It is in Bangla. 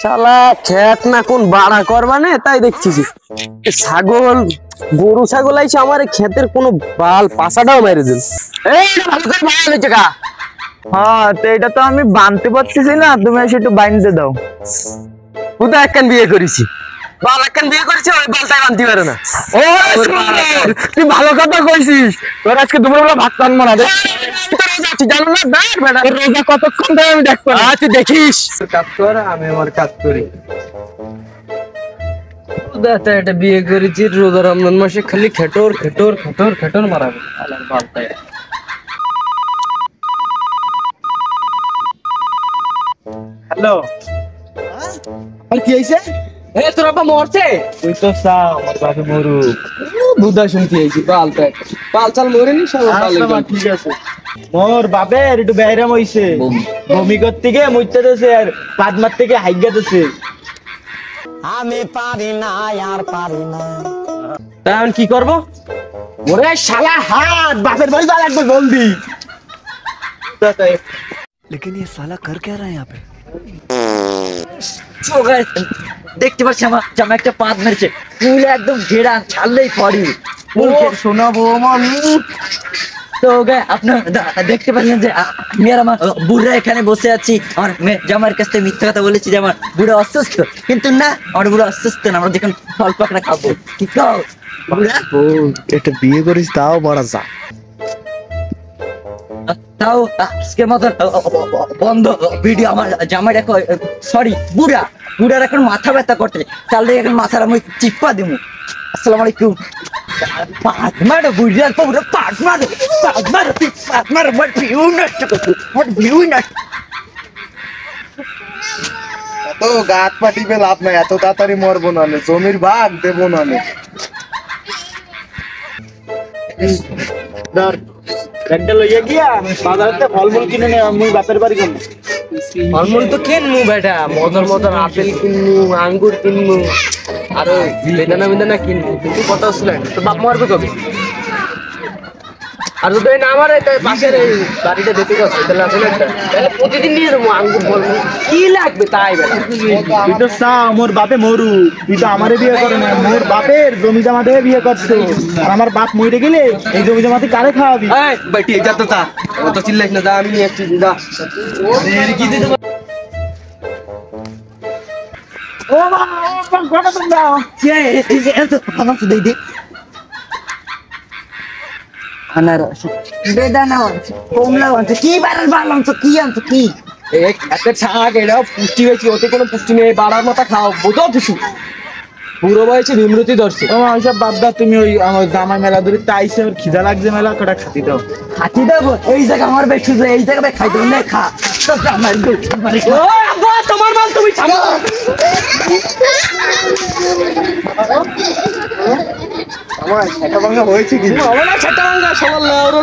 শালা খেত না কোন বাড়া করবা না তাই দেখছিস ছাগল গরু ছাগল আইছে আমার ক্ষেতের কোনো বাল পাছাটাও মেরে দিল। এই ভালো করে বাড়া হয়েছে কা? হ্যাঁ তো এটা তো আমি বানতে পারতেছি না, তুমি এসে একটু বাইনতে দাও। হুদা একখান বিয়ে করেছি, বাল একখান বিয়ে করেছি, ওই বালটাই বানতে পারে না। ও তুই ভালো কথা কইছিস, তোর আজকে দুপুরবেলা ভাত রান্না না রে। জানো না দেখ বেটা রোজা কতক্ষণ ধরে আমি দেখবো না। তুই দেখিস কাজ কর, আমি আমার কাজ করি। এটা বিয়ে করেছি রোজা রমজান মাসে খালি খেটোর খেটোর খেটোর খেটোর মারাবে আলার বালটাই। হ্যালো, আর কি হইছে? এ তোর বাবা মরছে? তুই তো চাও আমার বাবা মরুক। বুদ্ধা শুনতে আইছি বালটা বাল চাল মরেনি সব বাল। ঠিক আছে, মোর বাপের একটু বাইরাম হইছে, বমি করতে গিয়ে মুইতে দেছে আর পাদ মারতে গিয়ে হাইগা দেছে। আমি পারি না আর পারি না। তাই আমি কি করবো? ওরে শালা হাত বাপের বাড়ি যা লাগবে জলদি। लेकिन ये साला कर क्या रहा है यहाँ पे? দেখতে পাচ্ছি আমার জামা একটা পাত মেরেছে, ফুলে একদম ঘেরা ছাড়লেই পড়ি। শোনা বৌমা, তো আপনার দেখতে পাচ্ছেন যে আমি আর আমার বুড়া এখানে বসে আছি। আমার জামার কাছ থেকে মিথ্যা কথা বলেছি যে আমার বুড়া অসুস্থ, কিন্তু না, আমার বুড়া অসুস্থ না। আমরা যখন ফল পাকড়া খাবো, কি খাও বুড়া? এটা বিয়ে করিস তাও বড় যা। তাও আজকের মতো বন্ধ ভিডিও। আমার জামাই দেখো, সরি বুড়া, বুড়ার এখন মাথা ব্যথা করতে, তাহলে এখন মাথার আমি চিপ্পা দিব। আসসালামু আলাইকুম। পাট মারো বুড়ার পর পাট মারো, পাট মারো, পাট মারো, আমার ভিউ নষ্ট করছো, আমার ভিউ নষ্ট। এত গাত পাটিবে লাভ নাই, এত তাড়াতাড়ি মরবো না, জমির ভাগ দেবো না। ধর ব্যাগটা লইয়া গিয়া বাজারতে ফলমূল কিনে নে, আমি বাপের বাড়ি যাবো। ফলমূল তো কিনবো বেটা, মজার মজার আপেল কিনবো, আঙ্গুর কিনবো, আর বেদানা বেদানা কিনবো। কিন্তু কথা হচ্ছিল তো বাপ মারবে কবে? আর যদি না মারে পাশের এই বাড়িটা দেখতে যাচ্ছে, তাহলে আসলে তাহলে প্রতিদিন নিয়ে যাবো আঙ্গুর ফলমূল, কি লাগবে তাই বেটা। তুই তো চা মোর বাপে মরু, তুই তো আমারে বিয়ে করে না, মোর বাপের জমি জমা দিয়ে বিয়ে করছে। আর আমার বাপ মরে গেলে এই জমি জমাতে কারে খাওয়াবি? এই বেটি যা তো তা অত চিল্লাইস না, যা আমি নিয়ে আসছি যা। ও মা, ঘটা তোমরা আমার তো দিদি আনারস, বেদানা আনছে, কমলা আনছে, কি বাড়ার বাল আনছো, কি আনছো কি? একটা শাক, এটাও পুষ্টি হয়েছে, ওতে কোনো পুষ্টি নেই, বাড়ার মাথা খাও বোঝো কিছু। বুড়ো বয়সে বিমরতি ধরছে। ও মা, ওইসব বাদ দাও, তুমি ওই আমার জামাই মেলা ধরে তাইছে, ওর খিদা লাগছে মেলা, কটা খাতি দাও। হাতি দেবো এই জায়গা আমার বেশ সুযোগ, এই জায়গা খাই দেবো না, খা। তোমার মাল তুমি থামো। আমার সেটা ভাঙা হয়েছে কি? সেটা সবার